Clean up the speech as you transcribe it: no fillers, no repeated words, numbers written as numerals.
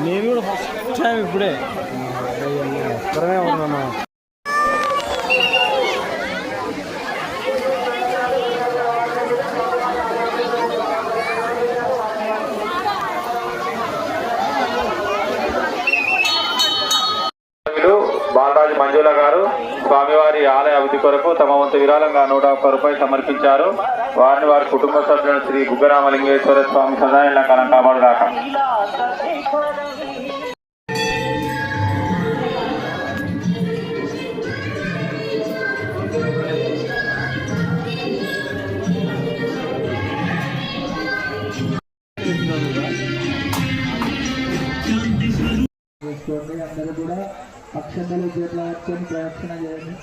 నేను కూడా first time ఇప్పుడే త్వరగా ఉన్నాను. బాలరాజు మంజుల గారు స్వామివారి ఆలయ అభివృద్ధి కొరకు తమ వంతు విరాళంగా 101 రూపాయలు సమర్పించారు. వారిని వారి కుటుంబ సభ్యులను శ్రీ బుగ్గరామలింగేశ్వర స్వామి సదాయన కాలం కాపాడుగాక. అందరూ కూడా అక్షంతలు చేతులు ప్రదక్షిణ చేయండి.